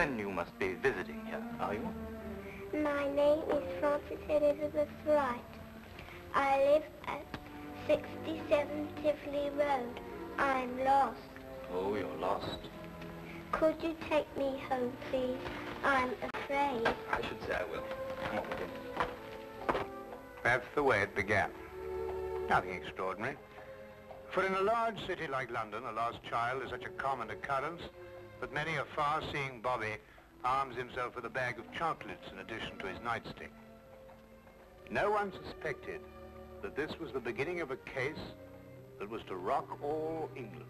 then you must be visiting here, are you? My name is Frances Elizabeth Wright. I live at 67 Tivoli Road. I'm lost. Oh, you're lost. Could you take me home, please? I'm afraid. I should say I will. Come on with you. That's the way it began. Nothing extraordinary. For in a large city like London, a lost child is such a common occurrence that many a far-seeing bobby arms himself with a bag of chocolates in addition to his nightstick. No one suspected that this was the beginning of a case that was to rock all England.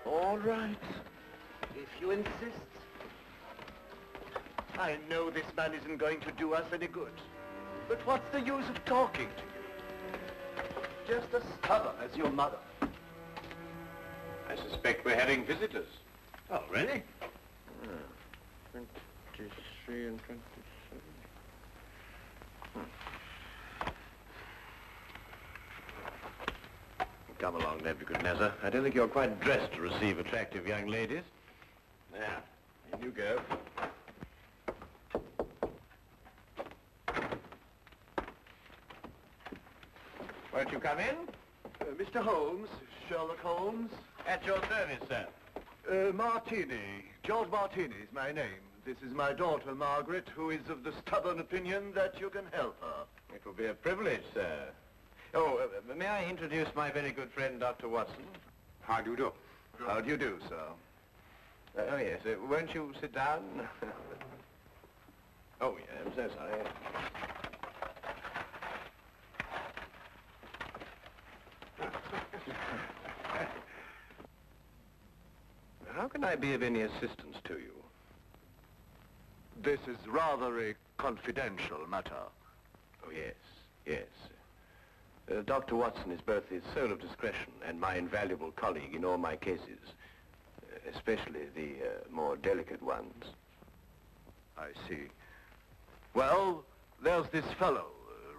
All right, if you insist. I know this man isn't going to do us any good. But what's the use of talking to you? Just as stubborn as your mother. I suspect we're having visitors. Oh, really? 23 and 27. Come along, Nebuchadnezzar. I don't think you're quite dressed to receive attractive young ladies. Now, in you go. Won't you come in? Mr. Holmes, Sherlock Holmes. At your service, sir. Martini. George Martini is my name. This is my daughter, Margaret, who is of the stubborn opinion that you can help her. It will be a privilege, sir. Oh, may I introduce my very good friend, Dr. Watson? How do you do? How do you do, sir? Oh, yes. Won't you sit down? Oh, yeah, I'm so sorry. How can I be of any assistance to you? This is rather a confidential matter. Oh, yes, yes. Dr. Watson is both the soul of discretion and my invaluable colleague in all my cases, especially the more delicate ones. I see. Well, there's this fellow,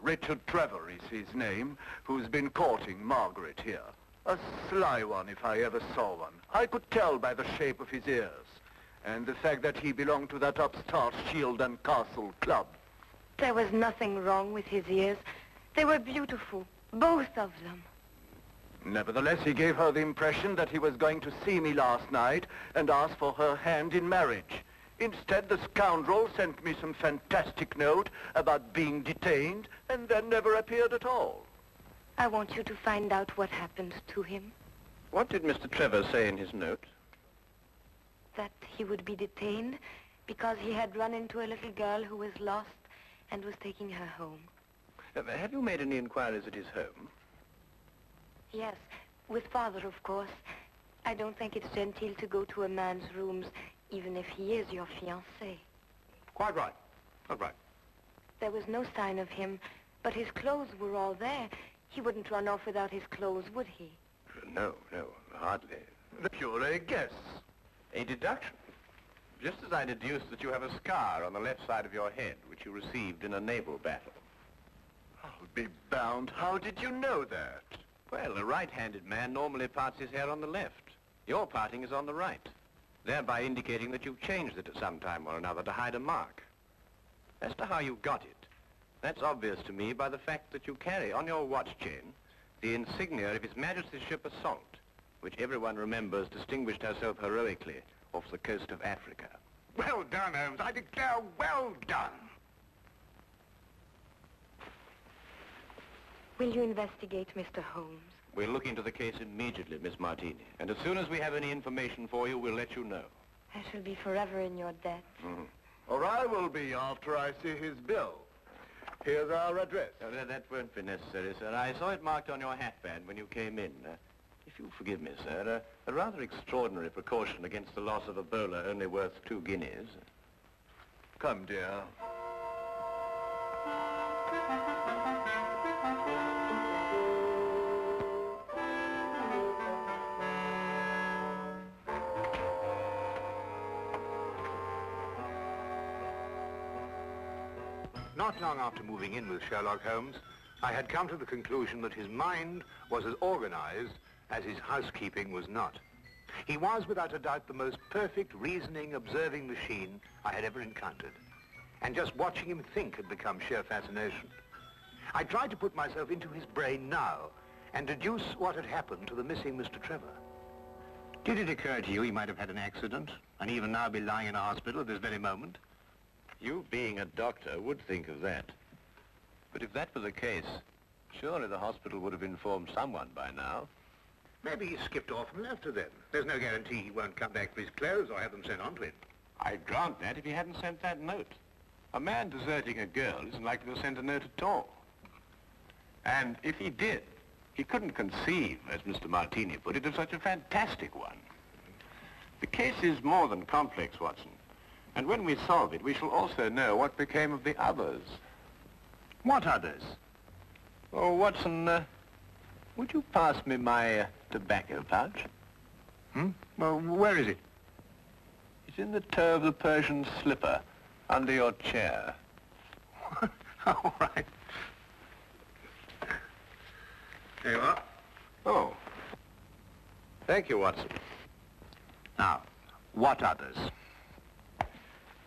Richard Trevor is his name, who's been courting Margaret here. A sly one, if I ever saw one. I could tell by the shape of his ears, and the fact that he belonged to that upstart Shield and Castle club. There was nothing wrong with his ears. They were beautiful, both of them. Nevertheless, he gave her the impression that he was going to see me last night and ask for her hand in marriage. Instead, the scoundrel sent me some fantastic note about being detained and then never appeared at all. I want you to find out what happened to him. What did Mr. Trevor say in his note? That he would be detained because he had run into a little girl who was lost and was taking her home. Have you made any inquiries at his home? Yes, with Father, of course. I don't think it's genteel to go to a man's rooms, even if he is your fiancé. Quite right. Quite right. There was no sign of him, but his clothes were all there. He wouldn't run off without his clothes, would he? No, hardly. The pure guess. A deduction. Just as I deduced that you have a scar on the left side of your head, which you received in a naval battle. I'll be bound. How did you know that? Well, a right-handed man normally parts his hair on the left. Your parting is on the right, thereby indicating that you've changed it at some time or another to hide a mark. As to how you got it, that's obvious to me by the fact that you carry on your watch chain the insignia of His Majesty's ship Assault, which everyone remembers distinguished herself heroically off the coast of Africa. Well done, Holmes. I declare, well done. Will you investigate, Mr. Holmes? We'll look into the case immediately, Miss Martini. And as soon as we have any information for you, we'll let you know. I shall be forever in your debt. Mm-hmm. Or I will be after I see his bill. Here's our address. That won't be necessary, sir. I saw it marked on your hatband when you came in. If you'll forgive me, sir, a rather extraordinary precaution against the loss of a bowler only worth 2 guineas. Come, dear. Not long after moving in with Sherlock Holmes, I had come to the conclusion that his mind was as organized as his housekeeping was not. He was, without a doubt, the most perfect reasoning, observing machine I had ever encountered. And just watching him think had become sheer fascination. I tried to put myself into his brain now and deduce what had happened to the missing Mr. Trevor. Did it occur to you he might have had an accident and even now be lying in a hospital at this very moment? You, being a doctor, would think of that. But if that were the case, surely the hospital would have informed someone by now. Maybe he skipped off and left her then. There's no guarantee he won't come back for his clothes or have them sent on to him. I'd grant that if he hadn't sent that note. A man deserting a girl isn't likely to have sent a note at all. And if he did, he couldn't conceive, as Mr. Martini put it, of such a fantastic one. The case is more than complex, Watson. And when we solve it, we shall also know what became of the others. What others? Oh, Watson, would you pass me my tobacco pouch? Well, where is it? It's in the toe of the Persian slipper, under your chair. All right. There you are. Oh. Thank you, Watson. Now, what others?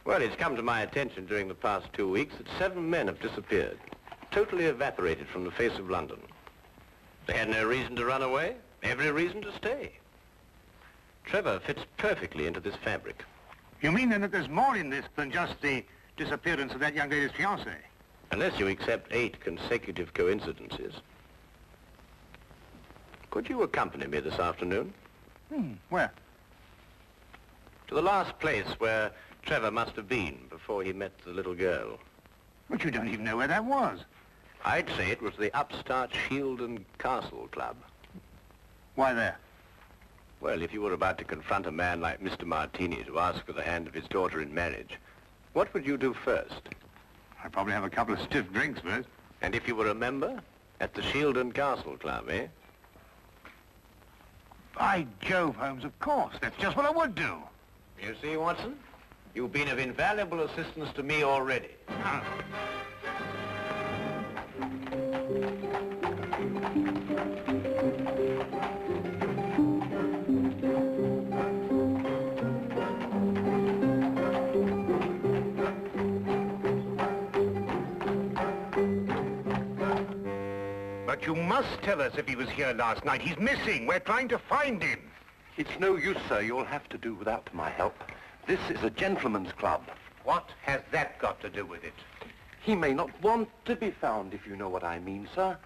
Well, it's come to my attention during the past 2 weeks that 7 men have disappeared, totally evaporated from the face of London. They had no reason to run away, every reason to stay. Trevor fits perfectly into this fabric. You mean then that there's more in this than just the disappearance of that young lady's fiancé? Unless you accept 8 consecutive coincidences. Could you accompany me this afternoon? Where? To the last place where Trevor must have been before he met the little girl. But you don't even know where that was. I'd say it was the upstart Shield and Castle Club. Why there? Well, if you were about to confront a man like Mr. Martini to ask for the hand of his daughter in marriage, what would you do first? I'd probably have a couple of stiff drinks first. And if you were a member? At the Shield and Castle Club, eh? By Jove, Holmes, of course. That's just what I would do. You see, Watson? You've been of invaluable assistance to me already. But you must tell us if he was here last night. He's missing. We're trying to find him. It's no use, sir. You'll have to do without my help. This is a gentleman's club. What has that got to do with it? He may not want to be found, if you know what I mean, sir.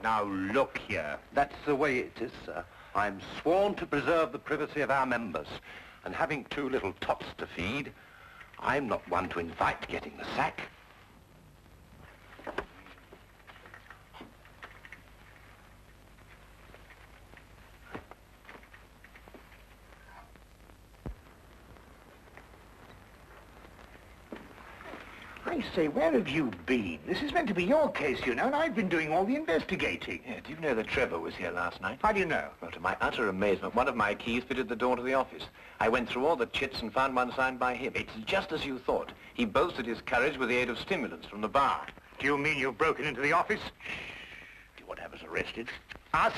Now, look here. That's the way it is, sir. I'm sworn to preserve the privacy of our members. And having 2 little tots to feed, I'm not one to invite getting the sack. I say, where have you been? This is meant to be your case, you know, and I've been doing all the investigating. Yeah, do you know that Trevor was here last night? How do you know? Well, to my utter amazement, one of my keys fitted the door to the office. I went through all the chits and found one signed by him. It's just as you thought. He boasted his courage with the aid of stimulants from the bar. Do you mean you've broken into the office? Do you want to have us arrested? Us?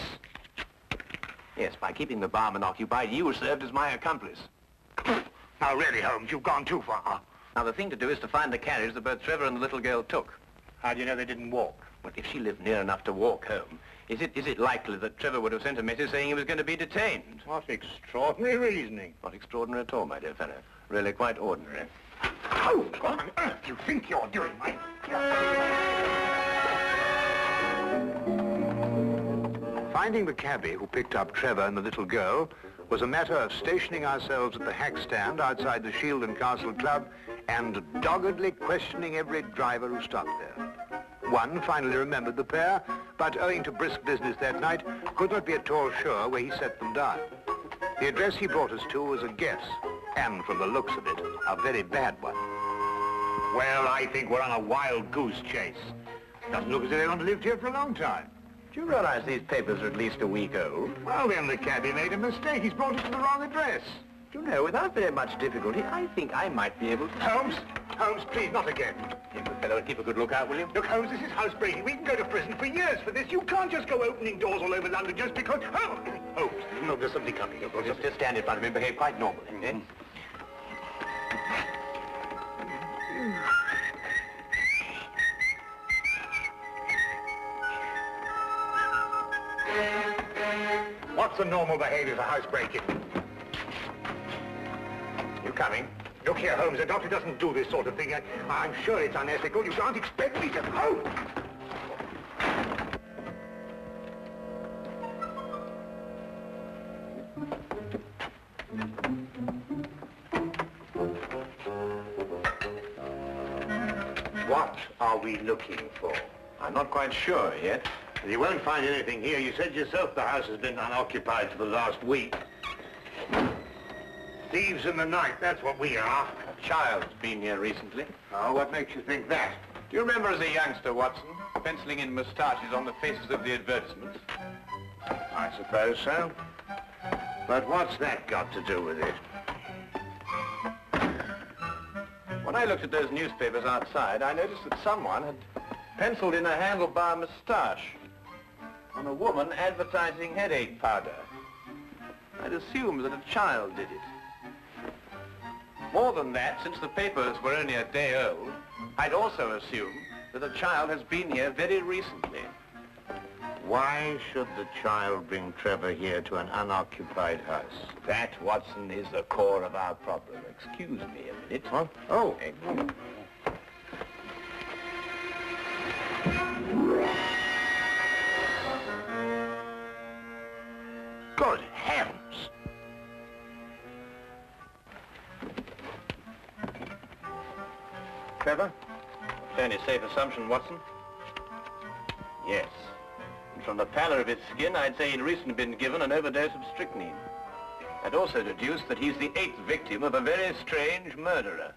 Yes, by keeping the barman occupied, you served as my accomplice. Now, really, Holmes, you've gone too far. Now, the thing to do is to find the carriage that both Trevor and the little girl took. How do you know they didn't walk? But if she lived near enough to walk home, is it likely that Trevor would have sent a message saying he was going to be detained? What extraordinary reasoning. Not extraordinary at all, my dear fellow. Really quite ordinary. Oh, what on earth do you think you're doing, Mike? Finding the cabbie who picked up Trevor and the little girl was a matter of stationing ourselves at the hack stand outside the Shield and Castle Club and doggedly questioning every driver who stopped there. One finally remembered the pair, but owing to brisk business that night, could not be at all sure where he set them down. The address he brought us to was a guess, and from the looks of it, a very bad one. Well, I think we're on a wild goose chase. Doesn't look as if they've lived here for a long time. Do you realize these papers are at least a week old? Well, then the cabbie made a mistake. He's brought us to the wrong address. Do you know, without very much difficulty, I think I might be able to... Holmes, Holmes, please, not again. You good fellow, keep a good lookout, will you? Look, Holmes, this is housebreaking. We can go to prison for years for this. You can't just go opening doors all over London just because... Oh, Holmes, no, there's somebody coming. Just stand in front of me and behave quite normally, eh? What's the normal behavior for housebreaking? You coming? Look here, Holmes, the doctor doesn't do this sort of thing. I'm sure it's unethical. You can't expect me to... Oh! What are we looking for? I'm not quite sure yet. You won't find anything here. You said yourself the house has been unoccupied for the last week. Thieves in the night, that's what we are. A child's been here recently. Oh, what makes you think that? Do you remember as a youngster, Watson, penciling in moustaches on the faces of the advertisements? I suppose so. But what's that got to do with it? When I looked at those newspapers outside, I noticed that someone had penciled in a handlebar moustache on a woman advertising headache powder. I'd assumed that a child did it. More than that, since the papers were only a day old, I'd also assumed that a child has been here very recently. Why should the child bring Trevor here to an unoccupied house? That, Watson, is the core of our problem. Excuse me a minute. Huh? Oh. Good heavens! Trevor? Fairly safe assumption, Watson. Yes. And from the pallor of his skin, I'd say he'd recently been given an overdose of strychnine. I'd also deduce that he's the 8th victim of a very strange murderer.